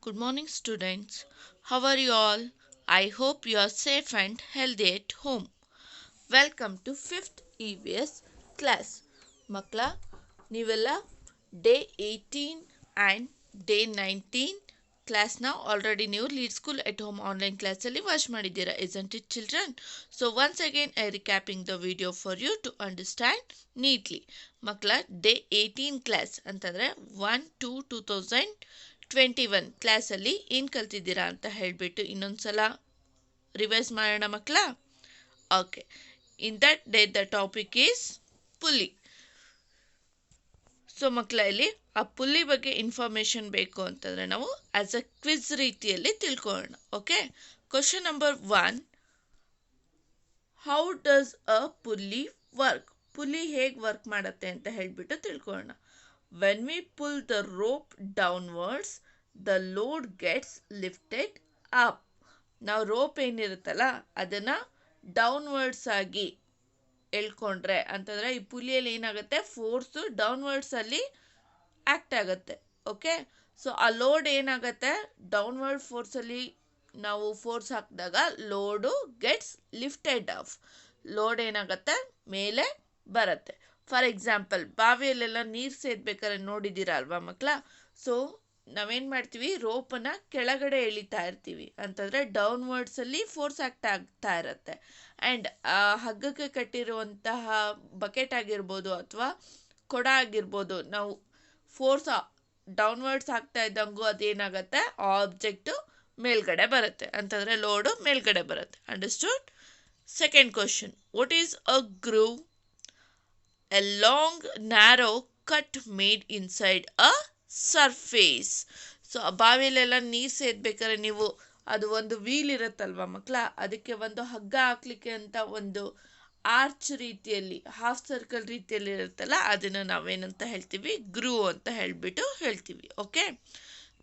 Good morning, students. How are you all? I hope you are safe and healthy at home. Welcome to 5th EVS class. ಮಕ್ಕಳ ನೀವೆಲ್ಲ day 18 and day 19 ಕ್ಲಾಸ್ನ already ನೀವು lead school at home online ಕ್ಲಾಸಲ್ಲಿ watch ಮಾಡಿದ್ದೀರಾ isn't it children? So once again I recapping the video for you to understand neatly. ಮಕ್ಕಳ day 18 class ಅಂತಂದರೆ 1-2-2021 ಕ್ಲಾಸಲ್ಲಿ ಏನು ಕಲ್ತಿದ್ದೀರಾ ಅಂತ ಹೇಳಿಬಿಟ್ಟು ಇನ್ನೊಂದ್ಸಲ ರಿವೈಸ್ ಮಾಡೋಣ ಮಕ್ಕಳ. Okay, in that day the topic is pulley. So ಮಕ್ಕಳ ಇಲ್ಲಿ ಆ ಪುಲ್ಲಿ ಬಗ್ಗೆ ಇನ್ಫಾರ್ಮೇಷನ್ ಬೇಕು ಅಂತಂದರೆ ನಾವು ಆಸ್ ಅ ಕ್ವಿಜ್ ರೀತಿಯಲ್ಲಿ ತಿಳ್ಕೊಳ್ಳೋಣ. Okay, question number 1, how does a pulley work? Pulley ಹೇಗೆ ವರ್ಕ್ ಮಾಡುತ್ತೆ ಅಂತ ಹೇಳಿಬಿಟ್ಟು ತಿಳ್ಕೊಳ್ಳೋಣ. When we full the rope downwards the load gets lifted up. ನಾವು ರೋಪ್ ಏನಿರುತ್ತಲ್ಲ ಅದನ್ನು ಡೌನ್ವರ್ಡ್ಸ್ ಆಗಿ ಎಳ್ಕೊಂಡ್ರೆ ಅಂತಂದರೆ ಈ ಪುಲಿಯಲ್ಲಿ ಏನಾಗುತ್ತೆ, ಫೋರ್ಸು ಡೌನ್ವರ್ಡ್ಸಲ್ಲಿ ಆ್ಯಕ್ಟ್ ಆಗುತ್ತೆ. ಓಕೆ, ಸೊ ಆ ಲೋಡ್ ಏನಾಗುತ್ತೆ, ಡೌನ್ವರ್ಡ್ ಫೋರ್ಸಲ್ಲಿ ನಾವು ಫೋರ್ಸ್ ಹಾಕಿದಾಗ load gets lifted of. Load ಏನಾಗುತ್ತೆ, ಮೇಲೆ ಬರುತ್ತೆ. ಫಾರ್ ಎಕ್ಸಾಂಪಲ್, ಬಾವಿಯಲ್ಲೆಲ್ಲ ನೀರು ಸೇದ್ಬೇಕಾದ್ರೆ ನೋಡಿದ್ದೀರಾ ಅಲ್ವಾ ಮಕ್ಕಳ? ಸೊ ನಾವೇನು ಮಾಡ್ತೀವಿ, ರೋಪನ್ನು ಕೆಳಗಡೆ ಎಳಿತಾ ಇರ್ತೀವಿ ಅಂತಂದರೆ ಡೌನ್ವರ್ಡ್ಸಲ್ಲಿ ಫೋರ್ಸ್ ಆಗ್ತಾ ಇರುತ್ತೆ. ಆ್ಯಂಡ್ ಹಗ್ಗಕ್ಕೆ ಕಟ್ಟಿರುವಂತಹ ಬಕೆಟ್ ಆಗಿರ್ಬೋದು ಅಥವಾ ಕೊಡ ಆಗಿರ್ಬೋದು, ನಾವು ಫೋರ್ಸ್ ಡೌನ್ವರ್ಡ್ಸ್ ಆಗ್ತಾ ಇದ್ದಂಗೂ ಅದೇನಾಗುತ್ತೆ, ಆಬ್ಜೆಕ್ಟು ಮೇಲ್ಗಡೆ ಬರುತ್ತೆ ಅಂತಂದರೆ ಲೋಡು ಮೇಲ್ಗಡೆ ಬರುತ್ತೆ. Understood? Second question, what is a groove? A long narrow cut made inside a surface. So ಆ ಬಾವಿಯಲ್ಲೆಲ್ಲ ನೀರು ಸೇದ್ಬೇಕಾದ್ರೆ ನೀವು ಅದು ಒಂದು ವೀಲ್ ಇರುತ್ತಲ್ವ ಮಕ್ಕಳ, ಅದಕ್ಕೆ ಒಂದು ಹಗ್ಗ ಹಾಕ್ಲಿಕ್ಕೆ ಅಂತ ಒಂದು ಆರ್ಚ್ ರೀತಿಯಲ್ಲಿ ಹಾಫ್ ಸರ್ಕಲ್ ರೀತಿಯಲ್ಲಿ ಇರುತ್ತಲ್ಲ, ಅದನ್ನು ನಾವೇನಂತ ಹೇಳ್ತೀವಿ, ಗ್ರೂ ಅಂತ ಹೇಳ್ತೀವಿ. Okay,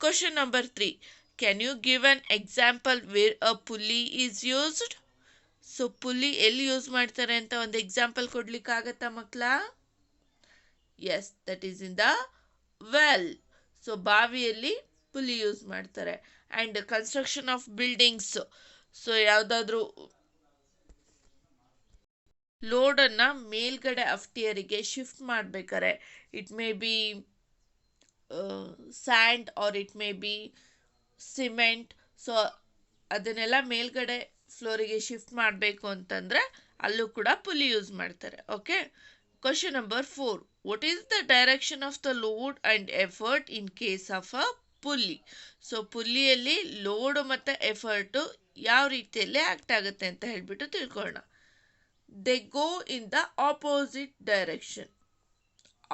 question number 3, can you give an example where a pulley is used? So pulley ಎಲ್ಲಿ ಯೂಸ್ ಮಾಡ್ತಾರೆ ಅಂತ ಒಂದು ಎಕ್ಸಾಂಪಲ್ ಕೊಡ್ಲಿಕ್ಕಾಗತ್ತಾ ಮಕ್ಕಳ? Yes, that is in the well. So ಬಾವಿಯಲ್ಲಿ ಪುಲ್ಲಿ ಯೂಸ್ ಮಾಡ್ತಾರೆ. And construction of buildings, so ಯಾವುದಾದ್ರೂ ಲೋಡನ್ನು ಮೇಲ್ಗಡೆ ಅಫ್ಟಿಯರಿಗೆ ಶಿಫ್ಟ್ ಮಾಡಬೇಕಾರೆ, it may be sand or it may be cement, so ಅದನ್ನೆಲ್ಲ ಮೇಲ್ಗಡೆ ಫ್ಲೋರಿಗೆ ಶಿಫ್ಟ್ ಮಾಡಬೇಕು ಅಂತಂದರೆ ಅಲ್ಲೂ ಕೂಡ ಪುಲ್ಲಿ ಯೂಸ್ ಮಾಡ್ತಾರೆ. Okay, question number 4, what is the direction of the load and effort in case of a pulley? So ಪುಲ್ಲಿಯಲ್ಲಿ load ಮತ್ತು ಎಫರ್ಟು ಯಾವ ರೀತಿಯಲ್ಲಿ ಆ್ಯಕ್ಟ್ ಆಗುತ್ತೆ ಅಂತ ಹೇಳಿಬಿಟ್ಟು ತಿಳ್ಕೊಳ್ಳೋಣ. They go in the opposite direction.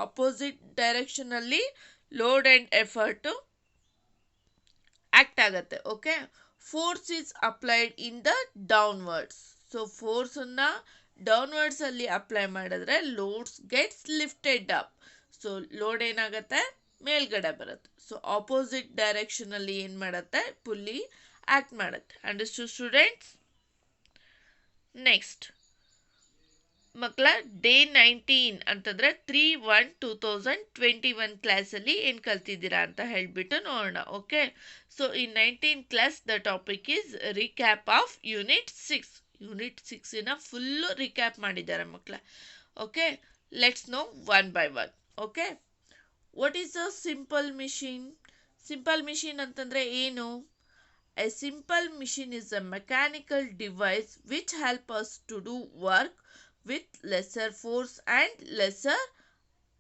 Opposite ಡೈರೆಕ್ಷನಲ್ಲಿ ಲೋಡ್ ಆ್ಯಂಡ್ ಎಫರ್ಟು ಆ್ಯಕ್ಟ್ ಆಗುತ್ತೆ. Okay, force is applied in the downwards. So ಫೋರ್ಸನ್ನು ಡೌನ್ವರ್ಡ್ಸಲ್ಲಿ ಅಪ್ಲೈ ಮಾಡಿದ್ರೆ loads gets lifted up. So load ಏನಾಗುತ್ತೆ, ಮೇಲ್ಗಡೆ ಬರುತ್ತೆ. ಸೊ ಆಪೋಸಿಟ್ ಡೈರೆಕ್ಷನಲ್ಲಿ ಏನು ಮಾಡುತ್ತೆ, ಪುಲ್ಲಿ ಆ್ಯಕ್ಟ್ ಮಾಡುತ್ತೆ. Understood students? ನೆಕ್ಸ್ಟ್ ಮಕ್ಕಳ ಡೇ 19 ಅಂತಂದರೆ 3-1-2021 ಕ್ಲಾಸಲ್ಲಿ ಏನು ಕಲ್ತಿದ್ದೀರಾ ಅಂತ ಹೇಳಿಬಿಟ್ಟು ನೋಡೋಣ. ಓಕೆ, ಸೊ ಈ 19 class the topic is recap of unit 6. Unit 6ನ ಫುಲ್ಲು ರಿಕ್ಯಾಪ್ ಮಾಡಿದ್ದಾರೆ ಮಕ್ಕಳ. Okay, let's know one by one. Okay, what is a simple machine? Simple machine ಅಂತಂದರೆ ಏನು? A simple machine is a mechanical device which help us to do work with lesser force and lesser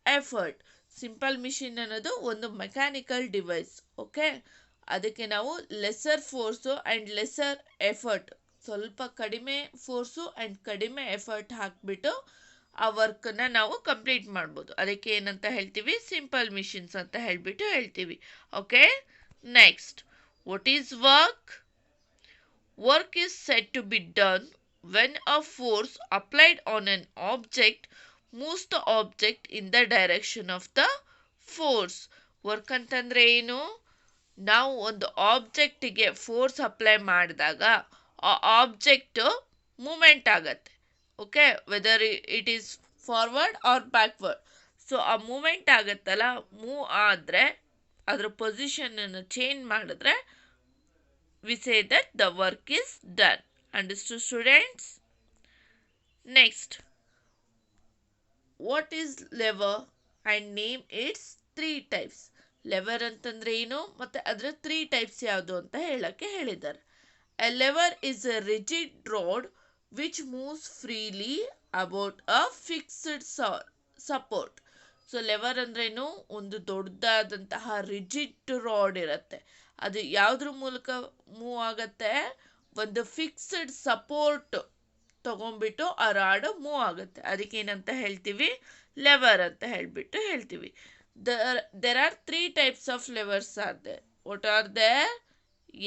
effort. Simple machine ಅನ್ನೋದು ಒಂದು mechanical device. Okay, ಅದಕ್ಕೆ ನಾವು lesser force and lesser effort, ಸ್ವಲ್ಪ ಕಡಿಮೆ force and ಕಡಿಮೆ effort ಹಾಕಿಬಿಟ್ಟು ಆ ವರ್ಕನ್ನು ನಾವು ಕಂಪ್ಲೀಟ್ ಮಾಡ್ಬೋದು. ಅದಕ್ಕೆ ಏನಂತ ಹೇಳ್ತೀವಿ, ಸಿಂಪಲ್ ಮಿಷಿನ್ಸ್ ಅಂತ ಹೇಳ್ತೀವಿ. Okay, next, what is work? Work is said to be done when a force applied on an object moves the object in the direction of the force. Work ಅಂತಂದರೆ ಏನು? ನಾವು ಒಂದು ಆಬ್ಜೆಕ್ಟಿಗೆ ಫೋರ್ಸ್ ಅಪ್ಲೈ ಮಾಡಿದಾಗ ಆ object movement ಆಗತ್ತೆ. Okay, whether it is forward or backward. So ಆ movement ಆಗುತ್ತಲ್ಲ, ಮೂವ್ ಆದರೆ ಅದರ ಪೊಸಿಷನ್ ಅನ್ನು ಚೇಂಜ್ ಮಾಡಿದ್ರೆ we say that the work is done. Understood, students? Next, what is lever and name its three types? lever ಅಂತಂದ್ರೆ ಏನು ಮತ್ತೆ ಅದರ 3 types ಯಾವುದು ಅಂತ ಹೇಳಕ್ಕೆ ಹೇಳಿದ್ದಾರೆ. A lever is a rigid rod which moves freely about a fixed support. So lever ಅಂದ್ರೇನು, ಒಂದು ದೊಡ್ಡದಾದಂತಹ ರಿಜಿಡ್ ರಾಡ್ ಇರುತ್ತೆ, ಅದು ಯಾವುದ್ರ ಮೂಲಕ ಮೂವ್ ಆಗತ್ತೆ, ಒಂದು ಫಿಕ್ಸ್ಡ್ ಸಪೋರ್ಟ್ ತಗೊಂಡ್ಬಿಟ್ಟು ಆ ರಾಡ್ ಮೂವ್ ಆಗುತ್ತೆ, ಅದಕ್ಕೆ ಏನಂತ ಹೇಳ್ತೀವಿ, ಲೆವರ್ ಅಂತ ಹೇಳ್ತೀವಿ. there are 3 types of levers are there. What are there?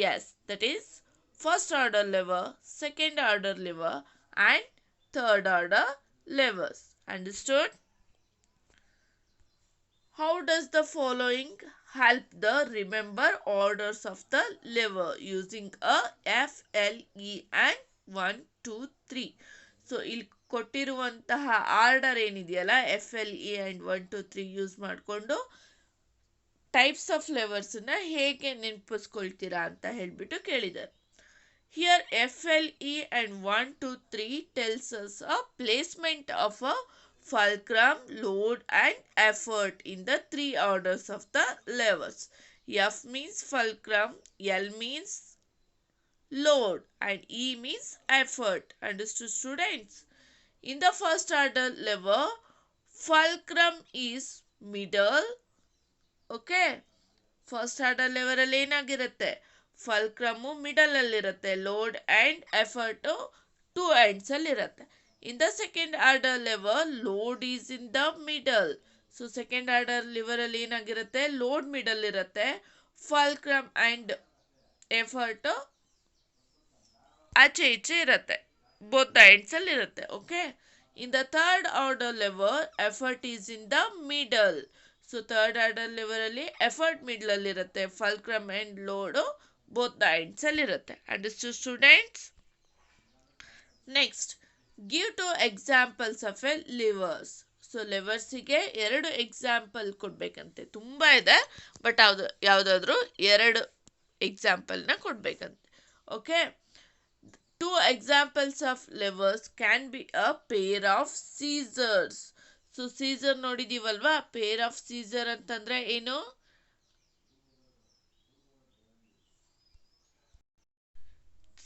Yes, that is first order lever, second order lever and third order levers. Understood? How does the following help the remember orders of the lever using a F, L, E and 1, 2, 3? So ಇಲ್ಲಿ ಕೊಟ್ಟಿರುವಂತಹ order ಏನಿದೆಯಲ್ಲ F L E and 1, 2, 3 use ಮಾಡಿಕೊಂಡು types of ಲೆವರ್ಸನ್ನ ಹೇಗೆ ನೆನಪಿಸ್ಕೊಳ್ತೀರಾ ಅಂತ ಹೇಳಿಬಿಟ್ಟು ಕೇಳಿದ್ದಾರೆ. Here F L E and 1, 2, 3 tells us a placement of a fulcrum, load and effort in the 3 orders of the levers. F means fulcrum, L means load and E means effort. Understood, students? In the first order lever, fulcrum is middle. Okay, first order lever ಅಲ್ಲಿ ಏನಾಗಿರುತ್ತೆ, fulcrum middle ಅಲ್ಲಿರುತ್ತೆ, load and effort 2 ends ಅಲ್ಲಿರುತ್ತೆ. In the second order lever, load is in the middle. So second order lever ಅಲ್ಲಿ ಏನಾಗಿರುತ್ತೆ, load middle ಇರುತ್ತೆ, fulcrum and effort ಆಚೆ ಈಚೆ ಇರುತ್ತೆ, both the ends ಅಲ್ಲಿ ಇರುತ್ತೆ. Okay, in the third order lever, effort is in the middle. So third order lever ಅಲ್ಲಿ effort middle ಅಲ್ಲಿ ಇರುತ್ತೆ, fulcrum and load both the ends ಅಲ್ಲಿ ಇರುತ್ತೆ. Understood, students? Next, give 2 examples of a levers. So ಲೆವರ್ಸಿಗೆ 2 example ಕೊಡ್ಬೇಕಂತೆ, ತುಂಬ ಇದೆ but ಯಾವುದಾದ್ರೂ 2 ಎಕ್ಸಾಂಪಲ್ನ ಕೊಡ್ಬೇಕಂತೆ. Okay, 2 examples of levers can be a pair of scissors. So scissor ನೋಡಿದೀವಲ್ವಾ, ಪೇರ್ ಆಫ್ ಸೀಸರ್ ಅಂತಂದ್ರೆ ಏನು,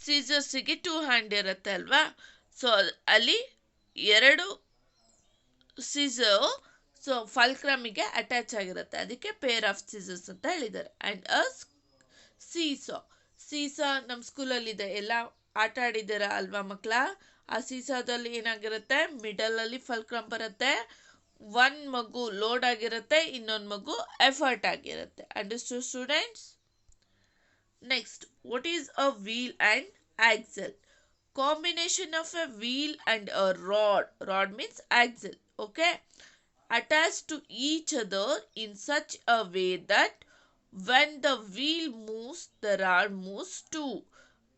ಸೀಸರ್ಸಿಗೆ 2 ಹ್ಯಾಂಡ್ ಇರುತ್ತೆ ಅಲ್ವಾ, ಸೊ ಅಲ್ಲಿ 2 ಸೀಸರ್ ಸೊ ಫಲ್ಕ್ರಮಿಗೆ ಅಟ್ಯಾಚ್ ಆಗಿರುತ್ತೆ, ಅದಕ್ಕೆ ಪೇರ್ ಆಫ್ ಸೀಸರ್ಸ್ ಅಂತ ಹೇಳಿದ್ದಾರೆ. ಆ್ಯಂಡ್ ಅ ಸೀಸಾ ನಮ್ಮ ಸ್ಕೂಲಲ್ಲಿದೆ, ಎಲ್ಲ ಆಟ ಆಡಿದ್ದೀರ ಅಲ್ವಾ ಮಕ್ಕಳ, ಆ ಸೀಸಾದಲ್ಲಿ ಏನಾಗಿರುತ್ತೆ, ಮಿಡಲಲ್ಲಿ ಫಲ್ಕ್ರಮ್ ಬರುತ್ತೆ, ಒಂದು ಮಗು ಲೋಡ್ ಆಗಿರುತ್ತೆ, ಇನ್ನೊಂದು ಮಗು ಎಫರ್ಟ್ ಆಗಿರುತ್ತೆ. Understood, students? Next, what is a wheel and axle? Combination of a wheel and a rod. Rod means axle. Okay, attached to each other in such a way that when the wheel moves, the rod moves too.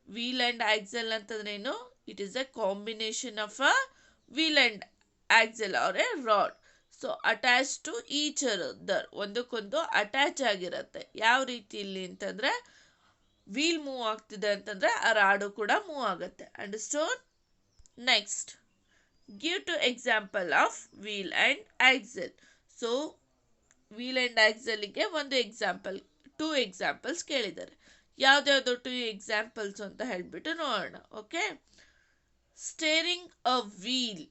Wheel and axle ಅಂತಂದ್ರೇನು? It is a combination of a wheel and axle or a rod. So attached to each other, ಒಂದಕ್ಕೊಂದು attach ಆಗಿರುತ್ತೆ. ಯಾವ ರೀತಿಯಲ್ಲಿ ಅಂತಂದ್ರೆ, wheel move ಆಗ್ತಿದೆ ಅಂತಂದ್ರೆ ಆ rod ಕೂಡ ಮೂವ್ ಆಗುತ್ತೆ. Understood? Next, give 2 example of wheel and axle. So wheel and ಆಕ್ಸೆಲ್ಗೆ 1 ಎಕ್ಸಾಂಪಲ್, 2 ಎಕ್ಸಾಂಪಲ್ಸ್ ಕೇಳಿದ್ದಾರೆ. ಯಾವ್ದ್ಯಾವ್ದು 2 ಎಕ್ಸಾಂಪಲ್ಸ್ ಅಂತ ಹೇಳ್ಬಿಟ್ಟು ನೋಡೋಣ. Okay, steering a wheel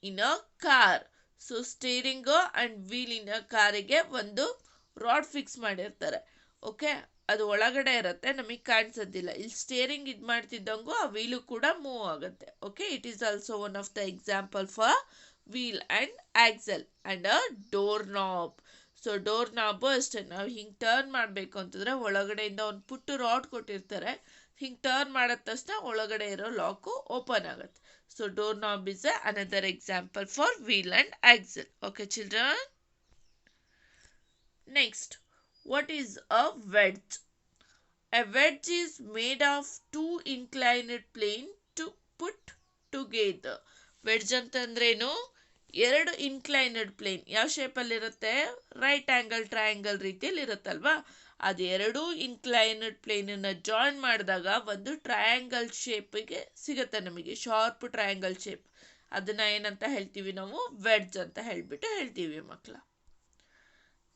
in a car. So steering and wheel in a ಕಾರಿಗೆ ಒಂದು ರಾಡ್ ಫಿಕ್ಸ್ ಮಾಡಿರ್ತಾರೆ. ಓಕೆ, ಅದು ಒಳಗಡೆ ಇರುತ್ತೆ, ನಮಗೆ ಕಾಣಿಸೋದಿಲ್ಲ. ಇಲ್ಲಿ ಸ್ಟೇರಿಂಗ್ ಇದು ಮಾಡ್ತಿದ್ದಂಗೂ ಆ ವೀಲು ಕೂಡ ಮೂವ್ ಆಗುತ್ತೆ. Okay, it is also one of the example for wheel and axle. And a door knob. So door knob ಅಷ್ಟೇ, ನಾವು ಹಿಂಗೆ ಟರ್ನ್ ಮಾಡಬೇಕು ಅಂತಂದರೆ ಒಳಗಡೆಯಿಂದ ಒಂದು ಪುಟ್ಟು ರಾಡ್ ಕೊಟ್ಟಿರ್ತಾರೆ, ಹಿಂಗೆ ಟರ್ನ್ ಮಾಡಿದ ತಕ್ಷಣ ಒಳಗಡೆ ಇರೋ ಲಾಕು ಓಪನ್ ಆಗುತ್ತೆ. So door knob is another example for wheel and axle. Okay children? Next, what is a wedge? A wedge is made of 2 inclined plane to put together. Wedge ಅಂತಂದ್ರೇನು? ಎರಡು ಇನ್ಕ್ಲೈನಡ್ plane ಯಾವ ಶೇಪಲ್ಲಿ ಇರುತ್ತೆ, ರೈಟ್ ಆಂಗಲ್ ಟ್ರಯಾಂಗಲ್ ರೀತಿಯಲ್ಲಿ ಇರುತ್ತಲ್ವಾ, ಅದು ಎರಡೂ ಇನ್ಕ್ಲೈನಡ್ ಪ್ಲೇನನ್ನು join ಮಾಡಿದಾಗ ಒಂದು ಟ್ರಯಾಂಗಲ್ ಶೇಪಿಗೆ ಸಿಗುತ್ತೆ ನಮಗೆ, ಶಾರ್ಪ್ ಟ್ರಯಾಂಗಲ್ ಶೇಪ್. ಅದನ್ನ ಏನಂತ ಹೇಳ್ತೀವಿ ನಾವು, ವೆಡ್ಜ್ ಅಂತ ಹೇಳ್ತೀವಿ ಮಕ್ಕಳ.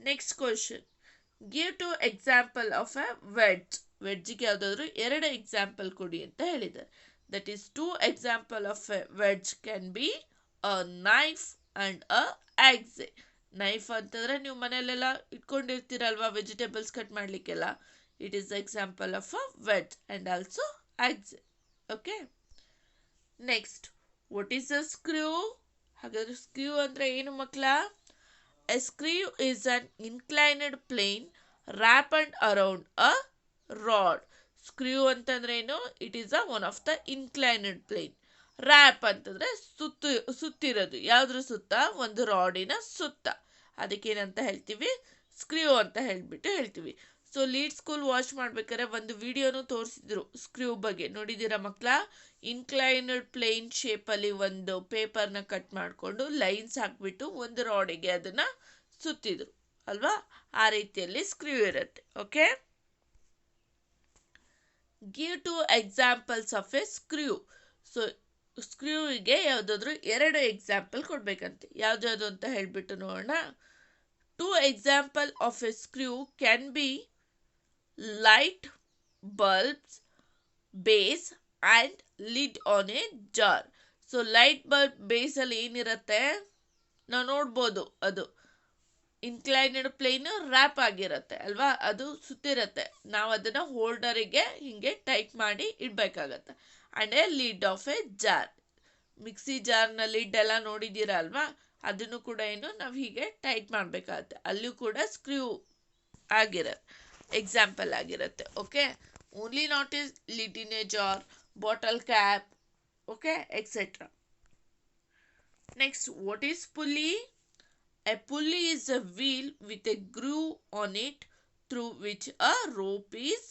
Next question, give two example of a wedge. ವೆಡ್ಜ್ಗೆ ಯಾವುದಾದ್ರು ಎರಡು ಎಕ್ಸಾಂಪಲ್ ಕೊಡಿ ಅಂತ ಹೇಳಿದ್ದಾರೆ. That is two example of a wedge can be a knife and a axe. Knife ಅಂತಂದ್ರೆ ನೀವು ಮನೆಯಲ್ಲೆಲ್ಲ ಇಟ್ಕೊಂಡಿರ್ತೀರಲ್ವಾ ವೆಜಿಟೇಬಲ್ಸ್ ಕಟ್ ಮಾಡಲಿಕ್ಕೆಲ್ಲ, it is example of a wedge and also axe. Okay, next, what is a screw? ಹಾಗಾದ್ರೆ screw ಅಂದ್ರೆ ಏನು ಮಕ್ಕಳ? A screw is an inclined plane wrapped around a rod. Screw ಅಂತಂದ್ರೆ ಏನು? It is a one of the inclined plane. Wrap ಅಂತಂದ್ರೆ ಸುತ್ತಿರೋದು. ಯಾವ್ದ್ರ ಸುತ್ತ? ಒಂದು ರಾಡಿನ ಸುತ್ತ. ಅದಕ್ಕೇನಂತ ಹೇಳ್ತೀವಿ? ಸ್ಕ್ರೂ ಅಂತ ಹೇಳ್ತೀವಿ. ಸೊ ಲೀಡ್ ಸ್ಕೂಲ್ ವಾಚ್ ಮಾಡ್ಬೇಕಾದ್ರೆ ಒಂದು ವಿಡಿಯೋನು ತೋರಿಸಿದ್ರು ಸ್ಕ್ರೂ ಬಗ್ಗೆ, ನೋಡಿದ್ದೀರಾ ಮಕ್ಕಳ? ಇನ್ಕ್ಲೈನಡ್ ಪ್ಲೇನ್ ಶೇಪಲ್ಲಿ ಒಂದು ಪೇಪರ್ನ ಕಟ್ ಮಾಡಿಕೊಂಡು ಲೈನ್ಸ್ ಹಾಕ್ಬಿಟ್ಟು ಒಂದು ರಾಡಿಗೆ ಅದನ್ನ ಸುತ್ತಿದ್ರು ಅಲ್ವಾ, ಆ ರೀತಿಯಲ್ಲಿ ಸ್ಕ್ರೂ ಇರುತ್ತೆ. Okay, give two examples of a screw. So ಸ್ಕ್ರೂಗೆ ಯಾವುದಾದ್ರು ಎರಡು ಎಕ್ಸಾಂಪಲ್ ಕೊಡ್ಬೇಕಂತೆ. ಯಾವ್ದು ಅಂತ ಹೇಳ್ಬಿಟ್ಟು ನೋಡೋಣ. Two example of a screw can be light bulbs, base and lid on a jar. So light bulb base ಅಲ್ಲಿ ಏನಿರುತ್ತೆ ನಾವು ನೋಡ್ಬೋದು, ಅದು ಇನ್ಕ್ಲೈನಡ್ ಪ್ಲೇನ್ ರ್ಯಾಪ್ ಆಗಿರುತ್ತೆ ಅಲ್ವಾ, ಅದು ಸುತ್ತಿರುತ್ತೆ. ನಾವು ಅದನ್ನ ಹೋಲ್ಡರಿಗೆ ಹಿಂಗೆ ಟೈಟ್ ಮಾಡಿ ಇಡ್ಬೇಕಾಗತ್ತೆ. And a lid of a jar, mixie ಜಾರ್ನ ಲಿಡ್ ಎಲ್ಲ ನೋಡಿದ್ದೀರಾ ಅಲ್ವಾ, ಅದನ್ನು ಕೂಡ ಏನು ನಾವು ಹೀಗೆ ಟೈಟ್ ಮಾಡಬೇಕಾಗತ್ತೆ. ಅಲ್ಲೂ ಕೂಡ ಸ್ಕ್ರೂ ಆಗಿರುತ್ತೆ, ಎಕ್ಸಾಂಪಲ್ ಆಗಿರುತ್ತೆ. Okay, only not is lid in a jar, bottle cap, okay, etcetera. Next, what is pulley? A pulley is a wheel with a groove on it through which a rope is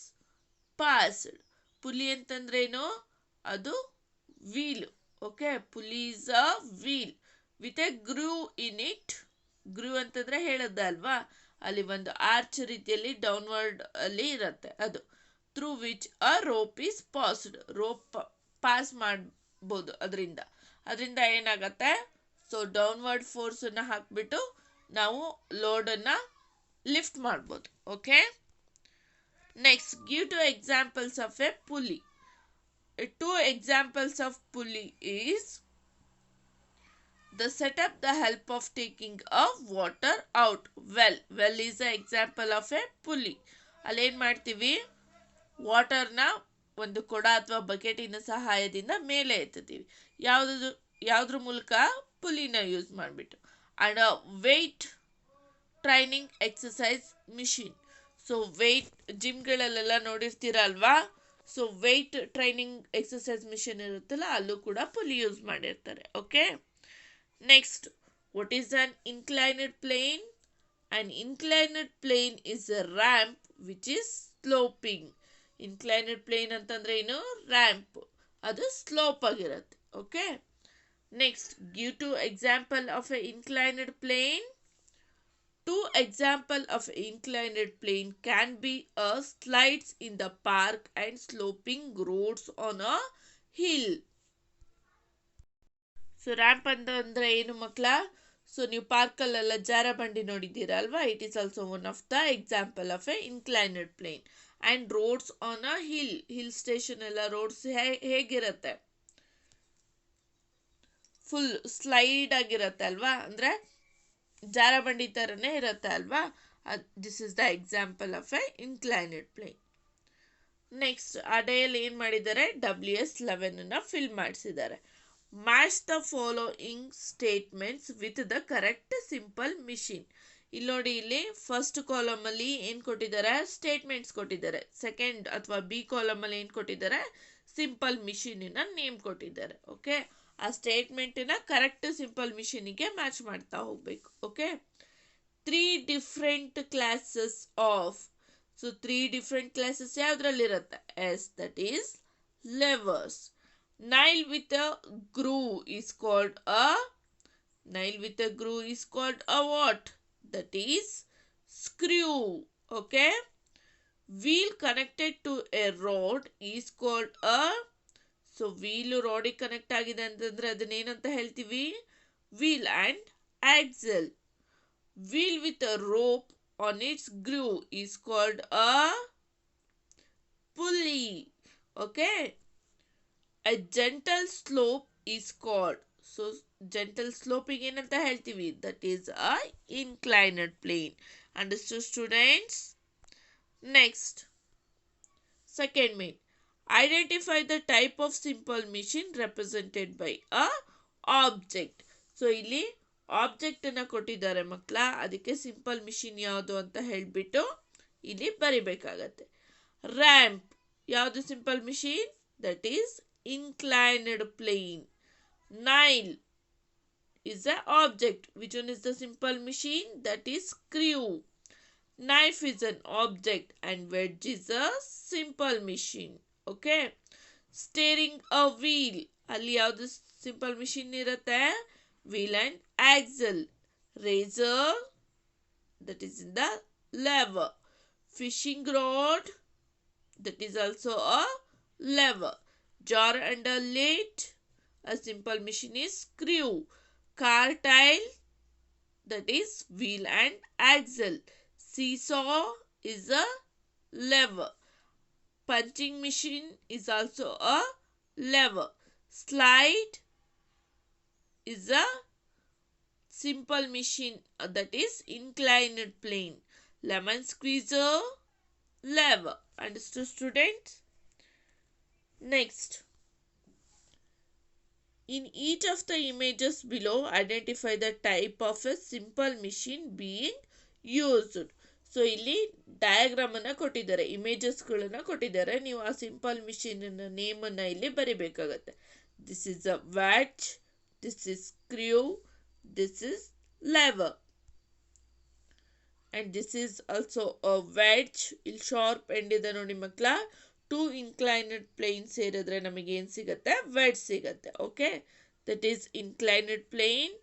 passed. Pulley ಅಂತಂದ್ರೇನು? ಅದು wheel. Okay, pulley is a wheel with a groove in it. Groove ಅಂತಂದ್ರೆ ಹೇಳದ್ದ ಅಲ್ವಾ, ಅಲ್ಲಿ ಒಂದು arch ರೀತಿಯಲ್ಲಿ downward ಅಲ್ಲಿ ಇರುತ್ತೆ ಅದು. Through which a rope is passed, rope pass ಮಾಡ್ಬೋದು ಅದರಿಂದ ಏನಾಗತ್ತೆ, ಸೊ ಡೌನ್ವರ್ಡ್ ಫೋರ್ಸನ್ನು ಹಾಕ್ಬಿಟ್ಟು ನಾವು ಲೋಡನ್ನು ಲಿಫ್ಟ್ ಮಾಡ್ಬೋದು. Okay, next, give two examples of A pulley. To examples of pulley is the setup, the help of taking a water out. Well is an example of a pulley. ಅಲ್ಲಿ ಏನು ಮಾಡ್ತೀವಿ, ವಾಟರ್ನ ಒಂದು ಕೊಡ ಅಥವಾ ಬಕೆಟಿನ ಸಹಾಯದಿಂದ ಮೇಲೆ ಎತ್ತೀವಿ. ಯಾವುದ್ರ ಮೂಲಕ? ಪುಲ್ಲಿನ ಯೂಸ್ ಮಾಡಿಬಿಟ್ಟು. And weight training exercise machine. So weight ಜಿಮ್ಗಳಲ್ಲೆಲ್ಲ ನೋಡಿರ್ತೀರ ಅಲ್ವಾ, so weight training exercise machine ಇರುತ್ತಲ್ಲ, ಅಲ್ಲೂ ಕೂಡ ಪುಲ್ಲಿ ಯೂಸ್ ಮಾಡಿರ್ತಾರೆ. Okay, next, what is an inclined plane? An inclined plane is a ramp which is sloping. Inclined plane ಅಂತಂದ್ರೆ ಏನು? Ramp, ಅದು ಸ್ಲೋಪ್ ಆಗಿರುತ್ತೆ. Okay, next, give two example of a inclined plane. Two example of inclined plane can be a slides in the park and sloping roads on a hill. So ramp ಅಂತಂದ್ರೆ ಏನು ಮಕ್ಕಳ? So ನೀವು ಪಾರ್ಕಲ್ಲೆಲ್ಲ ಜಾರಬಂಡಿ ನೋಡಿದ್ದೀರಾ ಅಲ್ವಾ, it is also one of the example of a inclined plane. And roads on a hill station ಎಲ್ಲ roads ಹೇಗಿರುತ್ತೆ? ಫುಲ್ ಸ್ಲೈಡ್ ಆಗಿರುತ್ತೆ ಅಲ್ವಾ, ಅಂದರೆ ಜಾರಬಂಡಿ ಥರನೇ ಇರುತ್ತೆ ಅಲ್ವಾ. This is the example of a inclined plane. Next, ಆ ಡೇಯಲ್ಲಿ ಏನು ಮಾಡಿದ್ದಾರೆ? WS11 ಫಿಲ್ ಮಾಡಿಸಿದ್ದಾರೆ. Match the following statements with the correct simple machine. ಇಲ್ಲಿ ನೋಡಿ, ಇಲ್ಲಿ ಫಸ್ಟ್ ಕಾಲಮಲ್ಲಿ ಏನು ಕೊಟ್ಟಿದ್ದಾರೆ? ಸ್ಟೇಟ್ಮೆಂಟ್ಸ್ ಕೊಟ್ಟಿದ್ದಾರೆ. ಸೆಕೆಂಡ್ ಅಥವಾ ಬಿ ಕಾಲಮಲ್ಲಿ ಏನು ಕೊಟ್ಟಿದ್ದಾರೆ? ಸಿಂಪಲ್ ಮಿಷಿನಿನ ನೇಮ್ ಕೊಟ್ಟಿದ್ದಾರೆ. ಓಕೆ, ಆ ಸ್ಟೇಟ್ಮೆಂಟಿನ ಕರೆಕ್ಟ್ ಸಿಂಪಲ್ ಮಿಷಿನಿಗೆ ಮ್ಯಾಚ್ ಮಾಡ್ತಾ ಹೋಗ್ಬೇಕು. Okay, 3 different classes of. So 3 different classes ಯಾವುದ್ರಲ್ಲಿರುತ್ತೆ? Yes, that is levers. Nail with a groove is called a Nail with a groove is called a what? That is screw. Okay. Wheel connected to a rod is called a, so wheel ರೋಡಿಗೆ connect ಆಗಿದೆ ಅಂತಂದ್ರೆ ಅದನ್ನೇನಂತ ಹೇಳ್ತೀವಿ? Wheel and axle. Wheel with a rope on its groove is called a pulley. Okay. A gentle slope is called, so gentle sloping ಏನಂತ ಹೇಳ್ತೀವಿ? That is a inclined plane. Understood, students? Next, second main. Identify the type of simple machine represented by a object. So ಇಲ್ಲಿ object ಅನ್ನ ಕೊಟ್ಟಿದ್ದಾರೆ ಮಕ್ಕಳ, ಅದಕ್ಕೆ simple machine ಯಾವುದು ಅಂತ ಹೇಳ್ಬಿಟ್ಟು ಇಲ್ಲಿ ಬರಿಬೇಕಾಗತ್ತೆ. ರ್ಯಾಂಪ್ ಯಾವುದು simple machine? That is inclined plane. Nail is the object. Which one is the simple machine? That is screw. Knife is an object and wedge is a simple machine. Okay. Steering a wheel. ಅಲ್ಲಿ ಯಾವುದು simple machine ಇರುತ್ತೆ? Wheel and axle. Razor, that is in the lever. Fishing rod, that is also a lever. Jar and a lid, a simple machine is screw. Car tile, that is wheel and axle. Seesaw is a lever. Punching machine is also a lever. Slide is a simple machine, that is inclined plane. Lemon squeezer, lever. Understood, students? Next, in each of the images below, identify the type of a simple machine being used. So ಇಲ್ಲಿ diagram ಅನ್ನ ಕೊಟ್ಟಿದ್ದಾರೆ, ಇಮೇಜಸ್ಗಳನ್ನ ಕೊಟ್ಟಿದ್ದಾರೆ. ನೀವು ಆ simple machine name ಅನ್ನ ಇಲ್ಲಿ ಬರಿಬೇಕಾಗತ್ತೆ. This is a watch, this is screw, this is lever and this is also a wedge. ಇಲ್ಲಿ ಶಾರ್ಪ್ ಎಂಡ್ ಇದೆ ನೋಡಿ ಮಕ್ಕಳ. ಟೂ ಇನ್ಕ್ಲೈನೆಡ್ ಪ್ಲೇನ್ ಸೇರಿದ್ರೆ ನಮಗೆ ಏನು ಸಿಗುತ್ತೆ? ವೆಡ್ಜ್ ಸಿಗುತ್ತೆ. Okay, that is inclined plane,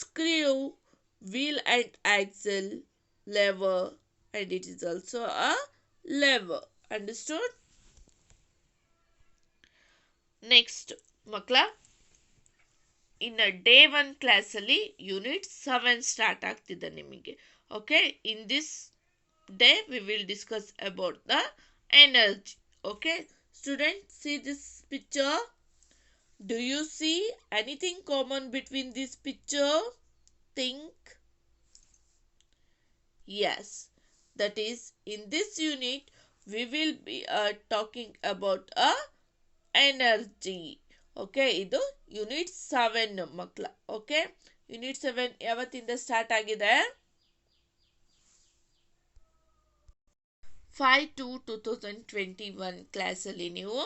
screw, wheel and axle, lever, and it is also a lever. Understood? Next, makla, in a day 1 class ಅಲ್ಲಿ unit 7 ಸ್ಟಾರ್ಟ್ ಆಗ್ತಿದೆ ನಿಮಗೆ. Okay, in this day we will discuss about the energy. Okay, students, see this picture. Do you see anything common between this picture? Think. Yes, that is, in this unit we will be talking about a energy. Okay, ಇದು unit 7 ಮಕ್ಕಳ. Okay, unit 7 ಯಾವತ್ತಿಂದ start ಆಗಿದೆ? 5/2/2021 ಕ್ಲಾಸಲ್ಲಿ ನೀವು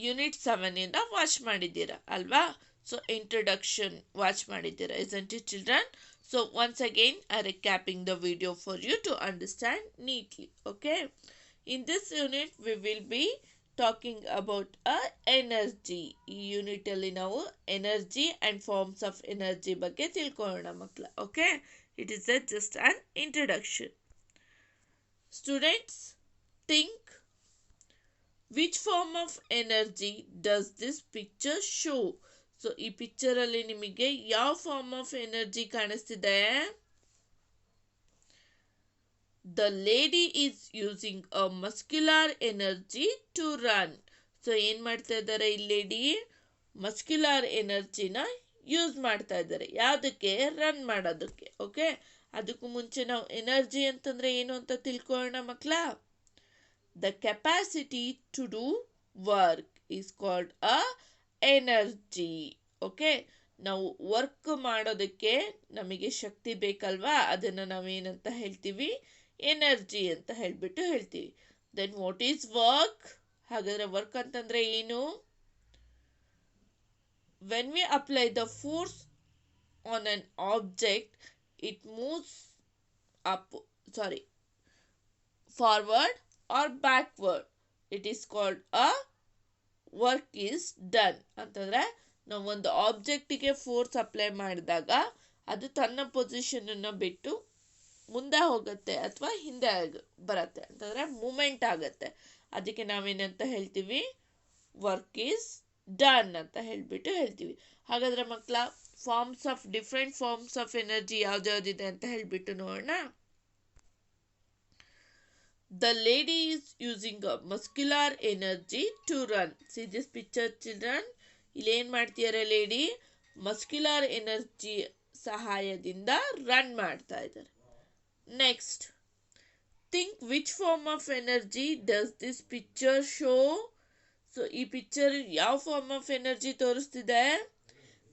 unit 7 ಇಂದ watch ಮಾಡಿದ್ದೀರಾ ಅಲ್ವಾ? So introduction watch ಮಾಡಿದ್ದೀರಾ, isn't it, children? So once again I'm recapping the video for you to understand neatly. Okay, in this unit we will be talking about a energy. ಈ unit ಅಲ್ಲಿ ನಾವು energy and forms of energy ಬಗ್ಗೆ ತಿಳ್ಕೊಳ್ಳೋಣ ಮಕ್ಕಳ. Okay, it is just an introduction. Students, think, which form of energy does this picture show? So ಈ picture ಅಲ್ಲಿ ನಿಮಗೆ ಯಾವ ಫಾರ್ಮ್ ಆಫ್ ಎನರ್ಜಿ ಕಾಣಿಸ್ತಿದೆ? The lady is using a muscular energy to run. So ಏನ್ ಮಾಡ್ತಾ ಇದ್ದಾರೆ ಈ lady? Muscular ಎನರ್ಜಿನ ಯೂಸ್ ಮಾಡ್ತಾ ಇದ್ದಾರೆ. ಯಾವುದಕ್ಕೆ? ರನ್ ಮಾಡೋದಕ್ಕೆ. ಓಕೆ, ಅದಕ್ಕೂ ಮುಂಚೆ ನಾವು ಎನರ್ಜಿ ಅಂತಂದ್ರೆ ಏನು ಅಂತ ತಿಳ್ಕೊಳ್ಳೋಣ ಮಕ್ಕಳ. The capacity to do work is called a energy. Okay, ನಾವು ವರ್ಕ್ ಮಾಡೋದಕ್ಕೆ ನಮಗೆ ಶಕ್ತಿ ಬೇಕಲ್ವಾ, ಅದನ್ನು ನಾವೇನಂತ ಹೇಳ್ತೀವಿ? ಎನರ್ಜಿ ಅಂತ ಹೇಳ್ಬಿಟ್ಟು ಹೇಳ್ತೀವಿ. Then what is work? ಹಾಗಾದ್ರೆ ವರ್ಕ್ ಅಂತಂದ್ರೆ ಏನು? When we apply the force on an object, it moves up forward or backward, it is called a work is done. ಅಂತಂದ್ರೆ ನಾವು ಒಂದು ಆಬ್ಜೆಕ್ಟಿಗೆ ಫೋರ್ಸ್ ಅಪ್ಲೈ ಮಾಡಿದಾಗ ಅದು ತನ್ನ ಪೊಸಿಷನನ್ನು ಬಿಟ್ಟು ಮುಂದೆ ಹೋಗುತ್ತೆ ಅಥವಾ ಹಿಂದೆ ಬರುತ್ತೆ ಅಂತಂದರೆ ಮೂಮೆಂಟ್ ಆಗುತ್ತೆ. ಅದಕ್ಕೆ ನಾವೇನಂತ ಹೇಳ್ತೀವಿ, ವರ್ಕ್ ಈಸ್ ಡನ್ ಅಂತ ಹೇಳ್ತೀವಿ. ಹಾಗಾದರೆ ಮಕ್ಕಳ ಡಿಫ್ರೆಂಟ್ ಫಾರ್ಮ್ಸ್ ಆಫ್ ಎನರ್ಜಿ ಯಾವ್ದ್ಯಾವ್ದಿದೆ ಅಂತ ಹೇಳ್ಬಿಟ್ಟು ನೋಡೋಣ. The lady is using a muscular energy to run. See this picture, children. ಇಲ್ಲಿ ಏನು ಮಾಡ್ತಿದ್ದಾರೆ ಲೇಡಿ? ಮಸ್ಕ್ಯುಲರ್ ಎನರ್ಜಿ ಸಹಾಯದಿಂದ ರನ್ ಮಾಡ್ತಾ ಇದ್ದಾರೆ. Next, think which form of energy does this picture show? So ಈ ಪಿಕ್ಚರ್ ಯಾವ ಫಾರ್ಮ್ ಆಫ್ ಎನರ್ಜಿ ತೋರಿಸ್ತಿದೆ?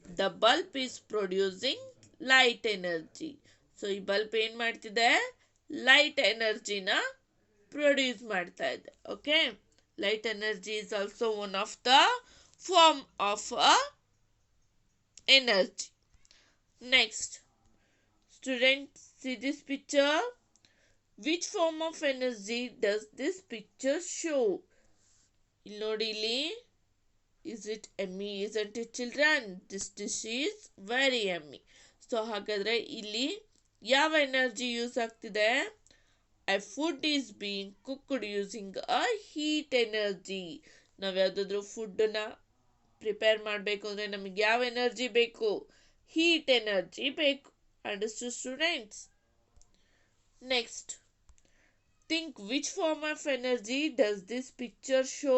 The bulb is producing light energy. So ಈ ಬಲ್ಬ್ ಏನು ಮಾಡ್ತಿದೆ? ಲೈಟ್ ಎನರ್ಜಿನ ಪ್ರೊಡ್ಯೂಸ್ ಮಾಡ್ತಾ ಇದೆ. Okay, light energy is also one of the form of energy. Next, students, see this picture. Which form of energy does this picture show? ಇಲ್ಲಿ ನೋಡಿ, ಇಲ್ಲಿ is it yummy, isn't it children? This dish is very yummy. So ಹಾಗಾದರೆ ಇಲ್ಲಿ ಯಾವ energy use ಆಗ್ತಿದೆ? A food is being cooked using a heat energy. ನಾವು ಯಾವುದಾದ್ರೂ ಫುಡ್ಡನ್ನ prepare ಮಾಡಬೇಕು ಅಂದರೆ ನಮಗೆ ಯಾವ ಎನರ್ಜಿ ಬೇಕು? ಹೀಟ್ ಎನರ್ಜಿ ಬೇಕು. Understood students? Next, think which form of energy does this picture show?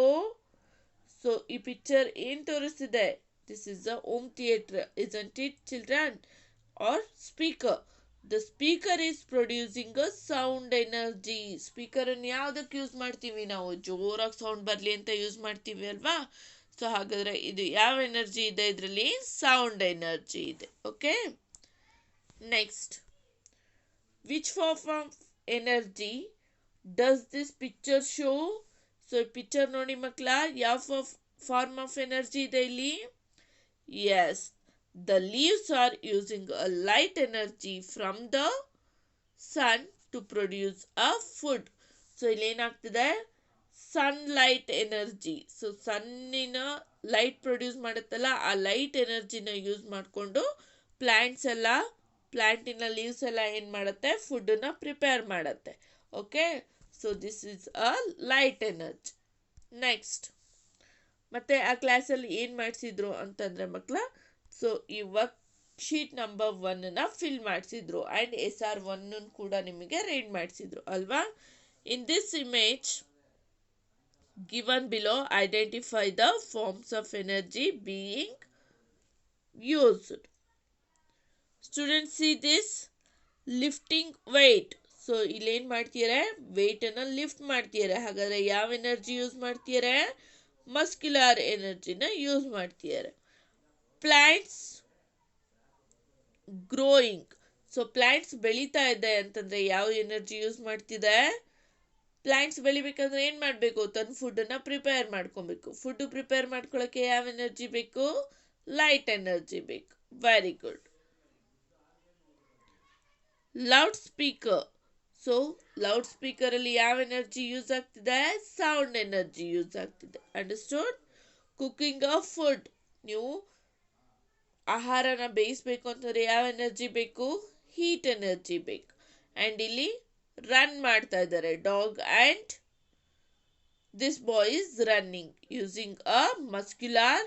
So ಈ ಪಿಕ್ಚರ್ ಏನು ತೋರಿಸ್ತಿದೆ? This is a home theatre, isn't it children? Or speaker. The speaker is producing a sound energy. ಸ್ಪೀಕರನ್ನು ಯಾವುದಕ್ಕೆ use ಮಾಡ್ತೀವಿ? ನಾವು ಜೋರಾಗಿ sound ಬರಲಿ ಅಂತ use ಮಾಡ್ತೀವಿ ಅಲ್ವಾ? ಸೊ ಹಾಗಾದರೆ ಇದು ಯಾವ ಎನರ್ಜಿ ಇದೆ ಇದರಲ್ಲಿ? ಸೌಂಡ್ ಎನರ್ಜಿ ಇದೆ. Okay, next, which form of energy does this picture show? So picture ನೋಡಿ ಮಕ್ಕಳ, ಯಾವ ಫಾರ್ಮ್ ಆಫ್ ಎನರ್ಜಿ ಇದೆ ಇಲ್ಲಿ? Yes, the leaves are using a light energy from the sun to produce a food. So ಇಲ್ಲಿ ಏನಾಗ್ತಿದೆ? Sunlight energy. So ಸನ್ನಿನ light produce ಮಾಡುತ್ತಲ್ಲ, ಆ ಲೈಟ್ ಎನರ್ಜಿನ ಯೂಸ್ ಮಾಡಿಕೊಂಡು ಪ್ಲ್ಯಾಂಟಿನ ಲೀವ್ಸ್ ಎಲ್ಲ ಏನು ಮಾಡುತ್ತೆ? ಫುಡ್ಡನ್ನ ಪ್ರಿಪೇರ್ ಮಾಡುತ್ತೆ. Okay, so this is a light energy. Next, ಮತ್ತೆ ಆ ಕ್ಲಾಸಲ್ಲಿ ಏನು ಮಾಡಿಸಿದ್ರು ಅಂತಂದರೆ ಮಕ್ಕಳ, ಸೊ ಈ ವರ್ಕ್ ಶೀಟ್ ನಂಬರ್ 1ನ ಫಿಲ್ ಮಾಡಿಸಿದ್ರು ಆ್ಯಂಡ್ SR1 ಕೂಡ ನಿಮಗೆ ರೀಡ್ ಮಾಡಿಸಿದ್ರು ಅಲ್ವಾ? In this image given below identify the forms of energy being used. Students, see this lifting weight. So ಇಲ್ಲೇನು ಮಾಡ್ತಿದ್ದಾರೆ? ವೆಯ್ಟನ್ನು ಲಿಫ್ಟ್ ಮಾಡ್ತಿದ್ದಾರೆ. ಹಾಗಾದರೆ ಯಾವ ಎನರ್ಜಿ ಯೂಸ್ ಮಾಡ್ತಿದ್ದಾರೆ? ಮಸ್ಕ್ಯುಲರ್ ಎನರ್ಜಿನ ಯೂಸ್ ಮಾಡ್ತಿದ್ದಾರೆ. Plants growing. ಸೊ ಪ್ಲ್ಯಾಂಟ್ಸ್ ಬೆಳೀತಾ ಇದೆ ಅಂತಂದರೆ ಯಾವ ಎನರ್ಜಿ ಯೂಸ್ ಮಾಡ್ತಿದೆ? ಪ್ಲ್ಯಾಂಟ್ಸ್ ಬೆಳಿಬೇಕಂದ್ರೆ ಏನು ಮಾಡಬೇಕು? ತನ್ನ ಫುಡ್ಡನ್ನು ಪ್ರಿಪೇರ್ ಮಾಡ್ಕೊಬೇಕು. ಫುಡ್ಡು ಪ್ರಿಪೇರ್ ಮಾಡ್ಕೊಳ್ಳೋಕ್ಕೆ ಯಾವ ಎನರ್ಜಿ ಬೇಕು? ಲೈಟ್ ಎನರ್ಜಿ ಬೇಕು. Very good. Loud speaker. So loud ಸ್ಪೀಕರಲ್ಲಿ ಯಾವ ಎನರ್ಜಿ ಯೂಸ್ ಆಗ್ತಿದೆ? ಸೌಂಡ್ ಎನರ್ಜಿ ಯೂಸ್ ಆಗ್ತಿದೆ. ಅಂಡರ್ಸ್ಟುಡ್? Cooking a food. ನೀವು ಆಹಾರನ ಬೇಯಿಸಬೇಕು ಅಂತಂದರೆ ಯಾವ ಎನರ್ಜಿ ಬೇಕು? ಹೀಟ್ ಎನರ್ಜಿ ಬೇಕು. ಆ್ಯಂಡ್ ಇಲ್ಲಿ ರನ್ ಮಾಡ್ತಾ ಇದ್ದಾರೆ dog and this boy is running using a muscular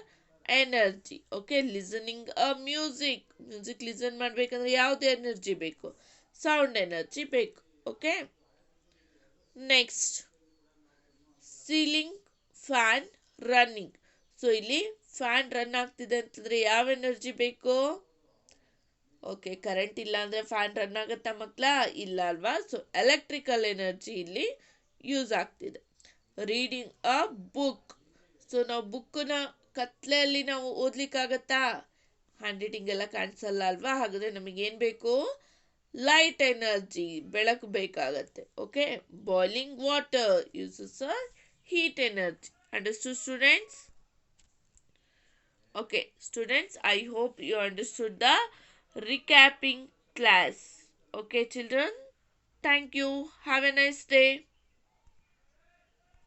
energy. Okay, listening a music listen ಮಾಡಬೇಕಂದ್ರೆ ಯಾವುದು ಎನರ್ಜಿ ಬೇಕು? ಸೌಂಡ್ ಎನರ್ಜಿ ಬೇಕು. Okay, next, ceiling fan running. So ಇಲ್ಲಿ ಫ್ಯಾನ್ ರನ್ ಆಗ್ತಿದೆ ಅಂತಂದರೆ ಯಾವ ಎನರ್ಜಿ ಬೇಕು? ಓಕೆ, ಕರೆಂಟ್ ಇಲ್ಲ ಅಂದರೆ ಫ್ಯಾನ್ ರನ್ ಆಗುತ್ತಾ ಮಕ್ಕಳ? ಇಲ್ಲ ಅಲ್ವಾ? ಸೊ ಎಲೆಕ್ಟ್ರಿಕಲ್ ಎನರ್ಜಿ ಇಲ್ಲಿ ಯೂಸ್ ಆಗ್ತಿದೆ. Reading a book. ಸೊ ನಾವು ಬುಕ್ಕನ್ನ ಕತ್ಲೆಯಲ್ಲಿ ನಾವು ಓದ್ಲಿಕ್ಕಾಗತ್ತಾ? ಹ್ಯಾಂಡ್ ರೈಟಿಂಗ್ ಎಲ್ಲ ಕಾಣಿಸಲ್ಲ ಅಲ್ವಾ? ಹಾಗಾದರೆ ನಮಗೇನು ಬೇಕು? ಲೈಟ್ ಎನರ್ಜಿ, ಬೆಳಕು ಬೇಕಾಗತ್ತೆ. Okay, boiling water uses a heat energy. Understood, students? Okay, students, I hope you understood the recapping class. Okay, children? Thank you. Have a nice day.